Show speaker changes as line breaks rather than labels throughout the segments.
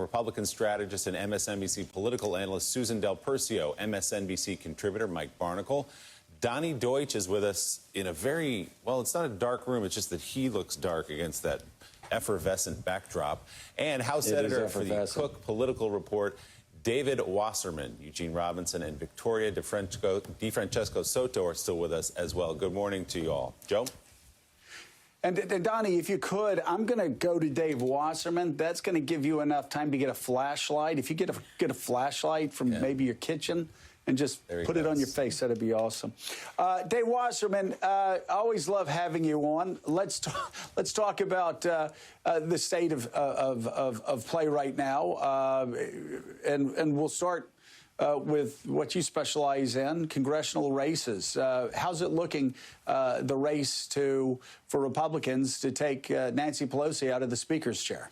Republican strategist and MSNBC political analyst Susan Del Percio, MSNBC contributor Mike Barnicle. Donnie Deutsch is with us in a very, well, it's not a dark room, it's just that he looks dark against that effervescent backdrop. And House Editor for the Cook Political Report, David Wasserman. Eugene Robinson and Victoria DeFrancesco Soto are still with us as well. Good morning to you all. Joe?
And Donnie, if you could, I'm going to go to Dave Wasserman. That's going to give you enough time to get a flashlight. If you get a flashlight from maybe your kitchen and just put it on your face, that'd be awesome. Dave Wasserman, I always love having you on. Let's talk about the state of play right now, and we'll start with what you specialize in, congressional races. How's it looking, the race for Republicans to take Nancy Pelosi out of the Speaker's chair?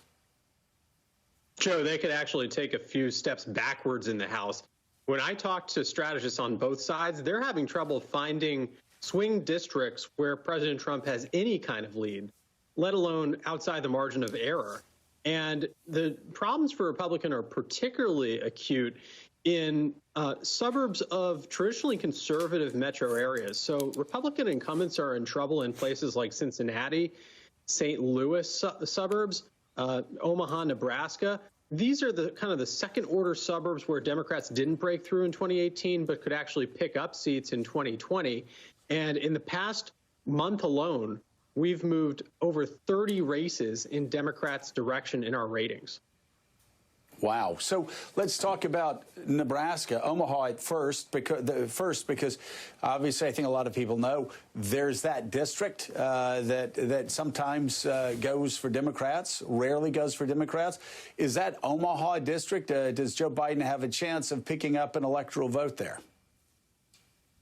Joe, they could actually take a few steps backwards in the House. When I talk to strategists on both sides, they're having trouble finding swing districts where President Trump has any kind of lead, let alone outside the margin of error. And the problems for Republicans are particularly acute in suburbs of traditionally conservative metro areas. So Republican incumbents are in trouble in places like Cincinnati, St. Louis suburbs, Omaha, Nebraska. These are the kind of the second order suburbs where Democrats didn't break through in 2018, but could actually pick up seats in 2020. And in the past month alone, we've moved over 30 races in Democrats' direction in our ratings.
Wow. So let's talk about Nebraska, Omaha at first, because obviously I think a lot of people know there's that district that sometimes goes for Democrats, rarely goes for Democrats. Is that Omaha district? Does Joe Biden have a chance of picking up an electoral vote there?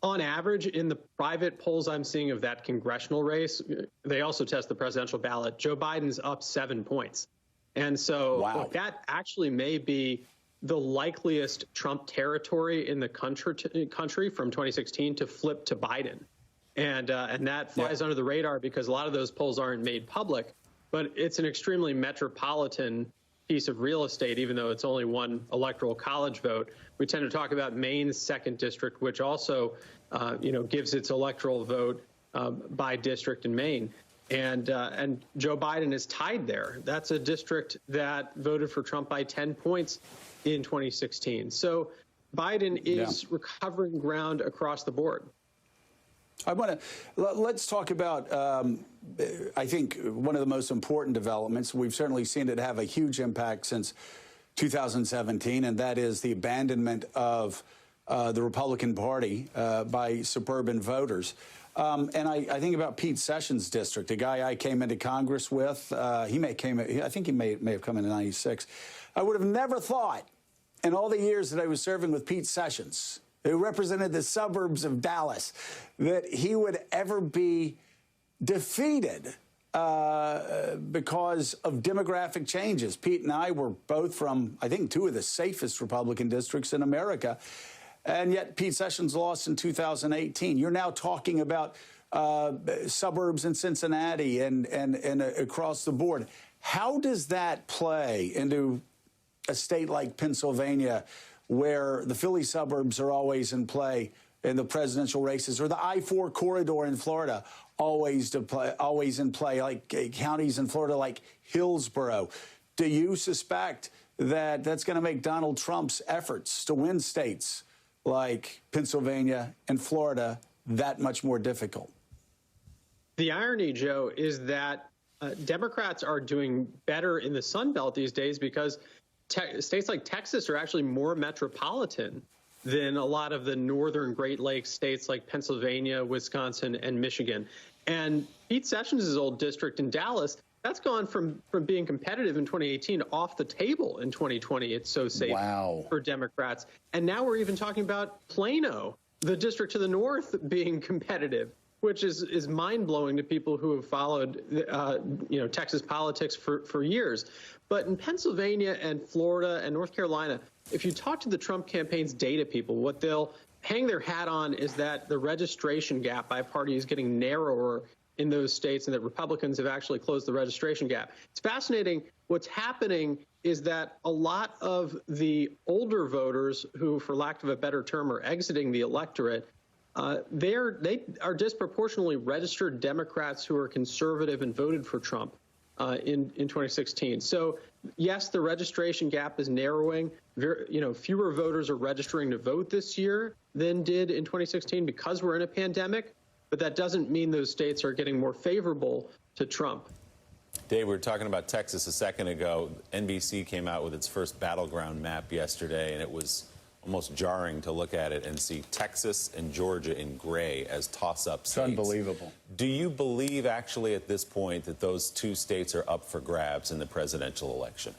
On average, in the private polls I'm seeing of that congressional race, they also test the presidential ballot, Joe Biden's up 7 points. And so look, that actually may be the likeliest Trump territory in the country from 2016 to flip to Biden. And that flies under the radar because a lot of those polls aren't made public. But it's an extremely metropolitan piece of real estate, even though it's only one electoral college vote. We tend to talk about Maine's 2nd district, which also gives its electoral vote by district in Maine. And Joe Biden is tied there. That's a district that voted for Trump by 10 points in 2016. So Biden is recovering ground across the board.
Let's talk about, I think, one of the most important developments. We've certainly seen it have a huge impact since 2017, and that is the abandonment of the Republican Party by suburban voters. And I think about Pete Sessions' district, a guy I came into Congress with. I think he may have come in '96. I would have never thought in all the years that I was serving with Pete Sessions, who represented the suburbs of Dallas, that he would ever be defeated because of demographic changes. Pete and I were both from, I think, 2 of the safest Republican districts in America. And yet Pete Sessions lost in 2018. You're now talking about suburbs in Cincinnati and across the board. How does that play into a state like Pennsylvania, where the Philly suburbs are always in play in the presidential races, or the I-4 corridor in Florida always in play, like counties in Florida like Hillsborough? Do you suspect that that's going to make Donald Trump's efforts to win states like Pennsylvania and Florida that much more difficult?
The irony, Joe, is that Democrats are doing better in the Sun Belt these days because states like Texas are actually more metropolitan than a lot of the northern Great Lakes states like Pennsylvania, Wisconsin, and Michigan. And Pete Sessions' old district in Dallas, that's gone from being competitive in 2018 off the table in 2020. It's so safe for Democrats. And now we're even talking about Plano, the district to the north, being competitive, which is mind-blowing to people who have followed Texas politics for years. But in Pennsylvania and Florida and North Carolina, if you talk to the Trump campaign's data people, what they'll hang their hat on is that the registration gap by party is getting narrower in those states and that Republicans have actually closed the registration gap. It's fascinating. What's happening is that a lot of the older voters who, for lack of a better term, are exiting the electorate, they are disproportionately registered Democrats who are conservative and voted for Trump in 2016. So yes, the registration gap is narrowing. Fewer voters are registering to vote this year than did in 2016 because we're in a pandemic, but that doesn't mean those states are getting more favorable to Trump.
Dave, we were talking about Texas a second ago. NBC came out with its first battleground map yesterday, and it was almost jarring to look at it and see Texas and Georgia in gray as toss-up states.
It's unbelievable.
Do you believe, actually, at this point, that those two states are up for grabs in the presidential election?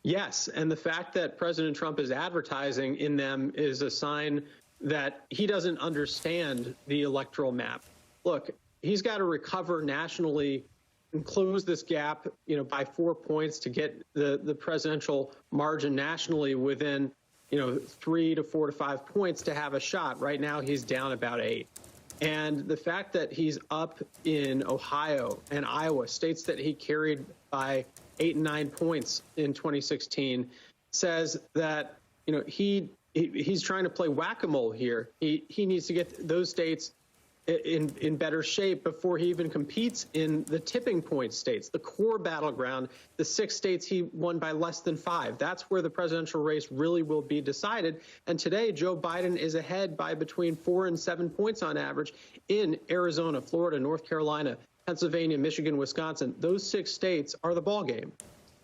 Yes, and the fact that President Trump is advertising in them is a sign that he doesn't understand the electoral map. Look, he's got to recover nationally and close this gap, by 4 points to get the presidential margin nationally within, 3 to 4 to 5 points to have a shot. Right now, he's down about 8. And the fact that he's up in Ohio and Iowa, states that he carried by 8 and 9 points in 2016, says that, he's trying to play whack-a-mole here. He needs to get those states in better shape before he even competes in the tipping point states, the core battleground, the 6 states he won by less than 5. That's where the presidential race really will be decided. And today, Joe Biden is ahead by between 4 and 7 points on average in Arizona, Florida, North Carolina, Pennsylvania, Michigan, Wisconsin. Those 6 states are the ballgame.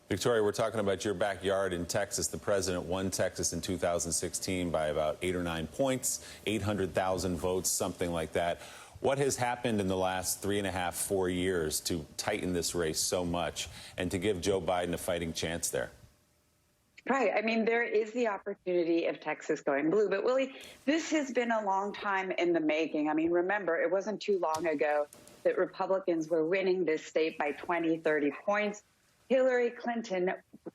Victoria, we're talking about your backyard in Texas. The president won Texas in 2016 by about 8 or 9 points, 800,000 votes, something like that. What has happened in the last 3.5, 4 years to tighten this race so much and to give Joe Biden a fighting chance there?
Right. I mean, there is the opportunity of Texas going blue. But, Willie, this has been a long time in the making. I mean, remember, it wasn't too long ago that Republicans were winning this state by 20, 30 points. Hillary Clinton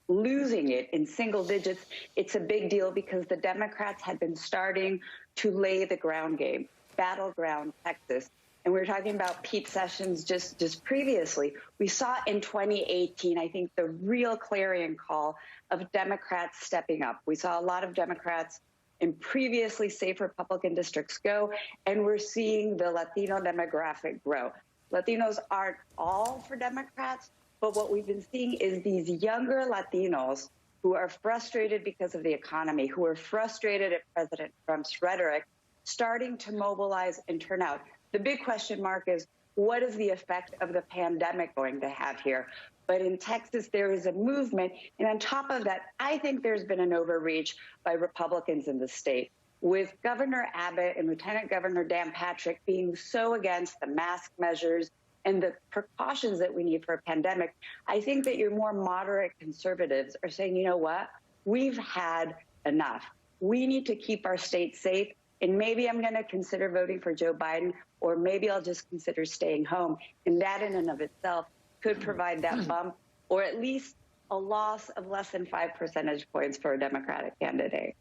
losing it in single digits. It's a big deal because the Democrats had been starting to lay the ground game, battleground Texas. And we were talking about Pete Sessions just previously. We saw in 2018, I think, the real clarion call of Democrats stepping up. We saw a lot of Democrats in previously safe Republican districts go, and we're seeing the Latino demographic grow. Latinos aren't all for Democrats, but what we've been seeing is these younger Latinos who are frustrated because of the economy, who are frustrated at President Trump's rhetoric, starting to mobilize and turn out. The big question mark is, what is the effect of the pandemic going to have here? But in Texas, there is a movement. And on top of that, I think there's been an overreach by Republicans in the state, with Governor Abbott and Lieutenant Governor Dan Patrick being so against the mask measures and the precautions that we need for a pandemic. I think that your more moderate conservatives are saying, you know what, we've had enough. We need to keep our state safe. And maybe I'm going to consider voting for Joe Biden, or maybe I'll just consider staying home. And that in and of itself could provide that bump, or at least a loss of less than 5 percentage points for a Democratic candidate.